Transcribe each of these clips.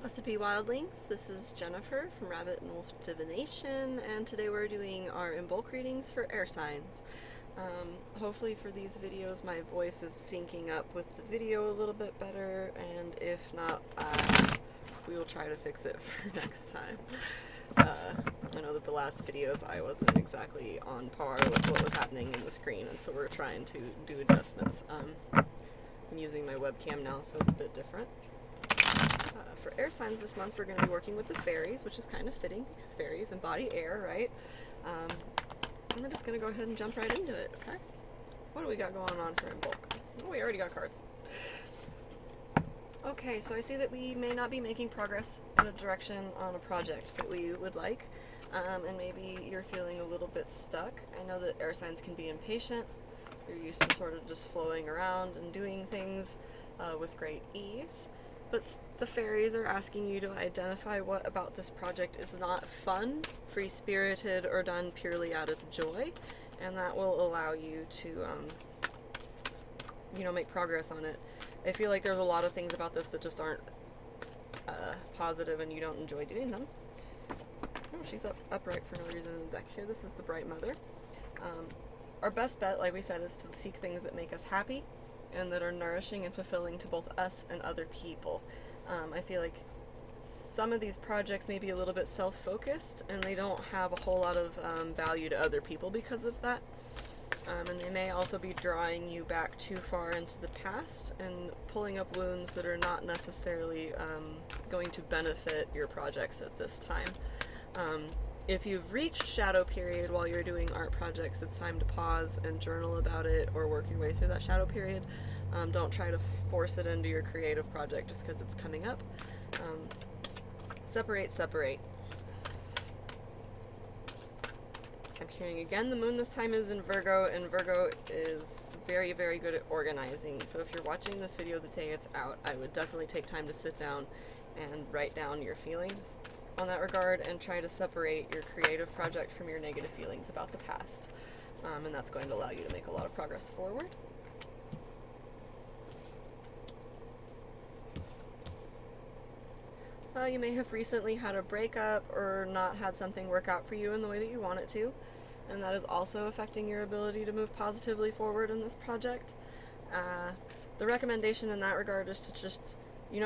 Blessed be wildlings, this is Jennifer from Rabbit and Wolf Divination, and today we're doing our Imbolc readings for air signs. Hopefully for these videos my voice is syncing up with the video a little bit better, and if not, we will try to fix it for next time. I know that the last videos I wasn't exactly on par with what was happening in the screen, and so we're trying to do adjustments. I'm using my webcam now, so it's a bit different. For air signs this month, we're going to be working with the fairies, which is kind of fitting because fairies embody air, right? And we're just going to go ahead and jump right into it, okay? What do we got going on for Imbolc? Oh, we already got cards. Okay, so I see that we may not be making progress in a direction on a project that we would like, and maybe you're feeling a little bit stuck. I know that air signs can be impatient. You're used to sort of just flowing around and doing things with great ease. But the fairies are asking you to identify what about this project is not fun, free-spirited, or done purely out of joy, and that will allow you to, make progress on it. I feel like there's a lot of things about this that just aren't positive and you don't enjoy doing them. Oh, she's upright for no reason in the deck here. This is the Bright Mother. Our best bet, like we said, is to seek things that make us happy and that are nourishing and fulfilling to both us and other people. I feel like some of these projects may be a little bit self-focused and they don't have a whole lot of value to other people because of that. And they may also be drawing you back too far into the past and pulling up wounds that are not necessarily going to benefit your projects at this time. If you've reached shadow period while you're doing art projects, it's time to pause and journal about it or work your way through that shadow period. Don't try to force it into your creative project just because it's coming up. Separate. I'm hearing again, the moon this time is in Virgo, and Virgo is very, very good at organizing. So if you're watching this video the day it's out, I would definitely take time to sit down and write down your feelings on that regard and try to separate your creative project from your negative feelings about the past. And that's going to allow you to make a lot of progress forward. You may have recently had a breakup or not had something work out for you in the way that you want it to, and that is also affecting your ability to move positively forward in this project. The recommendation in that regard is to just,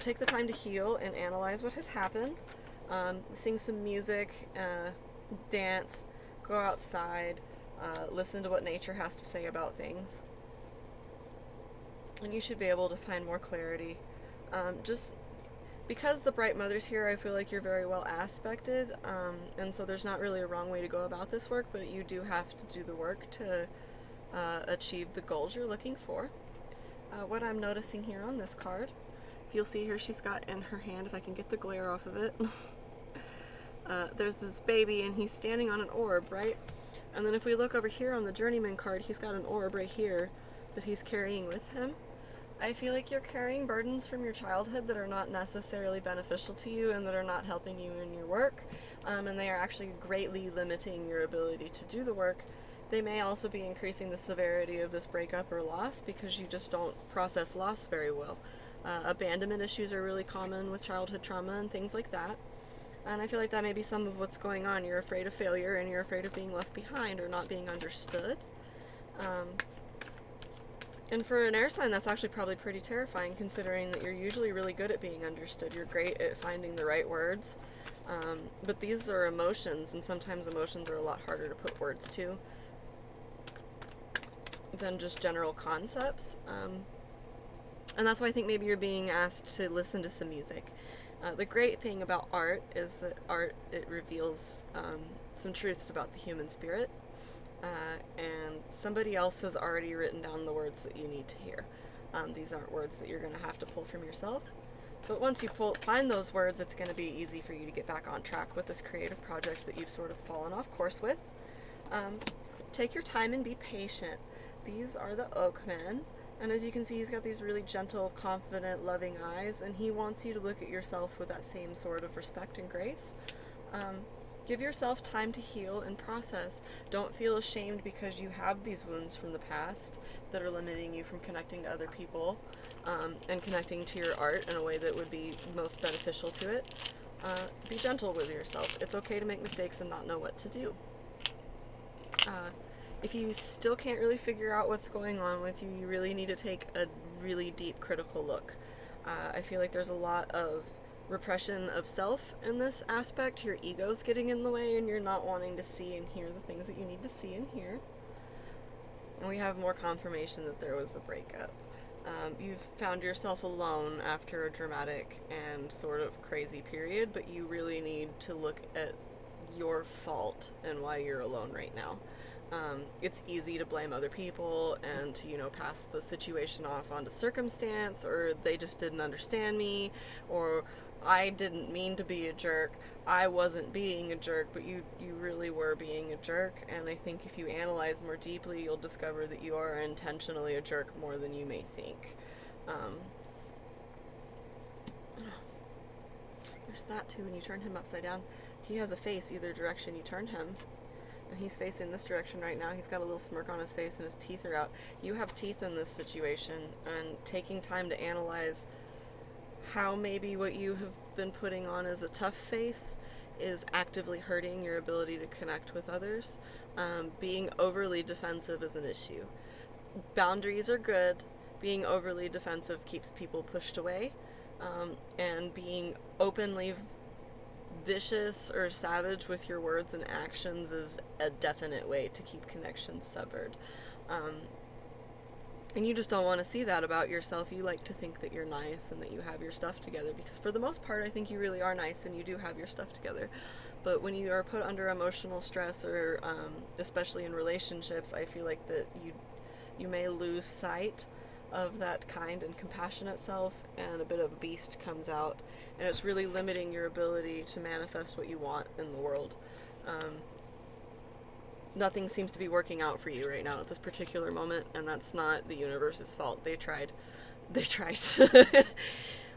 take the time to heal and analyze what has happened. Sing some music, dance, go outside, listen to what nature has to say about things. And you should be able to find more clarity. Just because the Bright Mother's here, I feel like you're very well aspected, and so there's not really a wrong way to go about this work, but you do have to do the work to achieve the goals you're looking for. What I'm noticing here on this card, you'll see here she's got in her hand, if I can get the glare off of it, there's this baby and he's standing on an orb, right? And then if we look over here on the Journeyman card, he's got an orb right here that he's carrying with him. I feel like you're carrying burdens from your childhood that are not necessarily beneficial to you and that are not helping you in your work, and they are actually greatly limiting your ability to do the work. They may also be increasing the severity of this breakup or loss because you just don't process loss very well. Abandonment issues are really common with childhood trauma and things like that. And I feel like that may be some of what's going on. You're afraid of failure and you're afraid of being left behind or not being understood. And for an air sign, that's actually probably pretty terrifying considering that you're usually really good at being understood. You're great at finding the right words. But these are emotions, and sometimes emotions are a lot harder to put words to than just general concepts. And that's why I think maybe you're being asked to listen to some music. The great thing about art is that art, it reveals some truths about the human spirit, and somebody else has already written down the words that you need to hear. These aren't words that you're going to have to pull from yourself, but once you find those words, it's going to be easy for you to get back on track with this creative project that you've sort of fallen off course with. Take your time and be patient. These are the Oakmen. And as you can see, he's got these really gentle, confident, loving eyes, and he wants you to look at yourself with that same sort of respect and grace. Give yourself time to heal and process. Don't feel ashamed because you have these wounds from the past that are limiting you from connecting to other people. and connecting to your art in a way that would be most beneficial to it. Be gentle with yourself. It's okay to make mistakes and not know what to do. If you still can't really figure out what's going on with you, you really need to take a really deep critical look. I feel like there's a lot of repression of self in this aspect. Your ego's getting in the way and you're not wanting to see and hear the things that you need to see and hear. And we have more confirmation that there was a breakup. You've found yourself alone after a dramatic and sort of crazy period, but you really need to look at your fault and why you're alone right now. It's easy to blame other people and to, pass the situation off onto circumstance, or they just didn't understand me, or I didn't mean to be a jerk. I wasn't being a jerk, but you really were being a jerk. And I think if you analyze more deeply, you'll discover that you are intentionally a jerk more than you may think. There's that too. When you turn him upside down, he has a face either direction you turn him. And he's facing this direction right now. He's got a little smirk on his face and his teeth are out. You have teeth in this situation, and taking time to analyze how maybe what you have been putting on as a tough face is actively hurting your ability to connect with others. Being overly defensive is an issue. Boundaries are good. Being overly defensive keeps people pushed away. And being openly vicious or savage with your words and actions is a definite way to keep connections severed. And you just don't want to see that about yourself. You like to think that you're nice and that you have your stuff together, because for the most part I think you really are nice and you do have your stuff together. But when you are put under emotional stress, or especially in relationships, I feel like that you may lose sight of that kind and compassionate self, and a bit of a beast comes out, and it's really limiting your ability to manifest what you want in the world. Nothing seems to be working out for you right now at this particular moment, and that's not the universe's fault. They tried.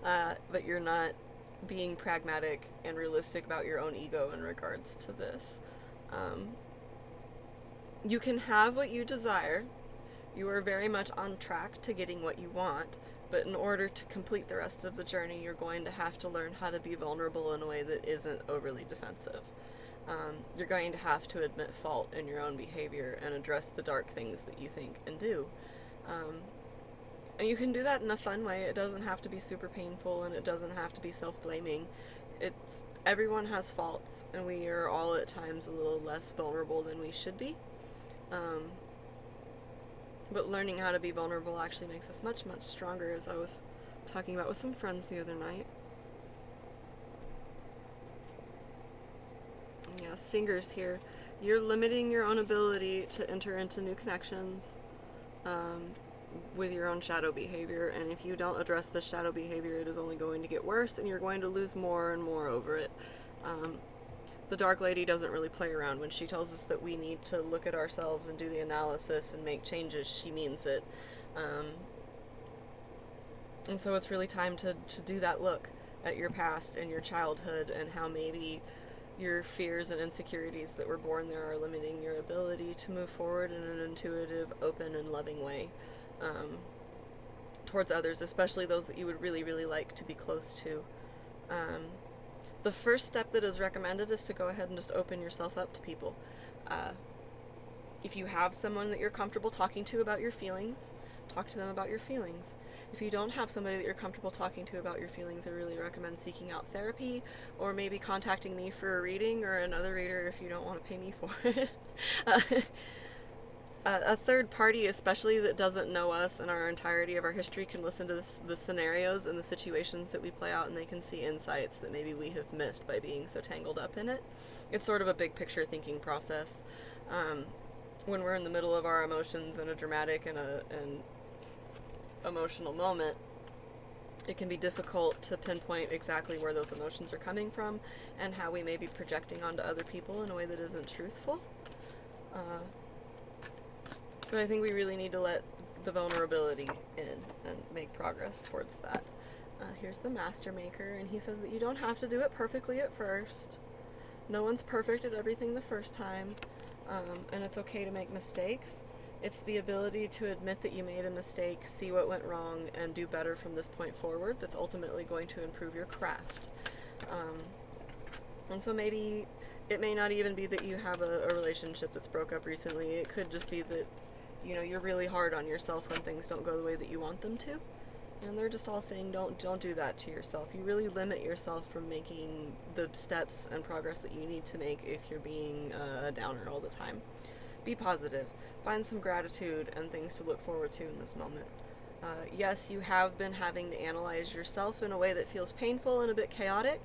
But you're not being pragmatic and realistic about your own ego in regards to this. You can have what you desire. You are very much on track to getting what you want, but in order to complete the rest of the journey, you're going to have to learn how to be vulnerable in a way that isn't overly defensive. You're going to have to admit fault in your own behavior and address the dark things that you think and do. And you can do that in a fun way. It doesn't have to be super painful, and it doesn't have to be self-blaming. Everyone has faults, and we are all at times a little less vulnerable than we should be. But learning how to be vulnerable actually makes us much, much stronger, as I was talking about with some friends the other night. Yeah, Singer's here. You're limiting your own ability to enter into new connections with your own shadow behavior, and if you don't address this shadow behavior, it is only going to get worse, and you're going to lose more and more over it. The Dark Lady doesn't really play around. When she tells us that we need to look at ourselves and do the analysis and make changes, she means it. And so it's really time to do that look at your past and your childhood, and how maybe your fears and insecurities that were born there are limiting your ability to move forward in an intuitive, open, and loving way towards others, especially those that you would really, really like to be close to. The first step that is recommended is to go ahead and just open yourself up to people. If you have someone that you're comfortable talking to about your feelings, talk to them about your feelings. If you don't have somebody that you're comfortable talking to about your feelings, I really recommend seeking out therapy, or maybe contacting me for a reading, or another reader if you don't want to pay me for it. A third party, especially that doesn't know us and our entirety of our history, can listen to the scenarios and the situations that we play out, and they can see insights that maybe we have missed by being so tangled up in it. It's sort of a big picture thinking process. When we're in the middle of our emotions in a dramatic and emotional moment, it can be difficult to pinpoint exactly where those emotions are coming from and how we may be projecting onto other people in a way that isn't truthful. But I think we really need to let the vulnerability in and make progress towards that. Here's the Master Maker, and he says that you don't have to do it perfectly at first. No one's perfect at everything the first time, and it's okay to make mistakes. It's the ability to admit that you made a mistake, see what went wrong, and do better from this point forward that's ultimately going to improve your craft. Um, and so maybe it may not even be that you have a relationship that's broke up recently. It could just be that, you're really hard on yourself when things don't go the way that you want them to. And they're just all saying don't do that to yourself. You really limit yourself from making the steps and progress that you need to make if you're being a downer all the time. Be positive. Find some gratitude and things to look forward to in this moment. Yes, you have been having to analyze yourself in a way that feels painful and a bit chaotic,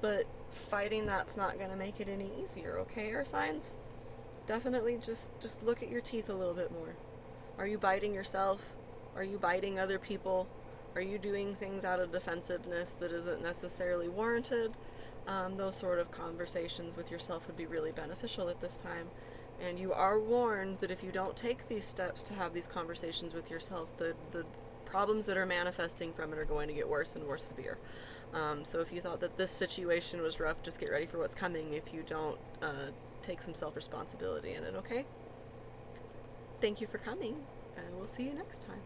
but fighting that's not going to make it any easier, okay, air signs? Definitely just look at your teeth a little bit more. Are you biting yourself? Are you biting other people? Are you doing things out of defensiveness that isn't necessarily warranted? Those sort of conversations with yourself would be really beneficial at this time. And you are warned that if you don't take these steps to have these conversations with yourself, the problems that are manifesting from it are going to get worse and more severe. So if you thought that this situation was rough, just get ready for what's coming if you don't take some self-responsibility in it, okay? Thank you for coming, and we'll see you next time.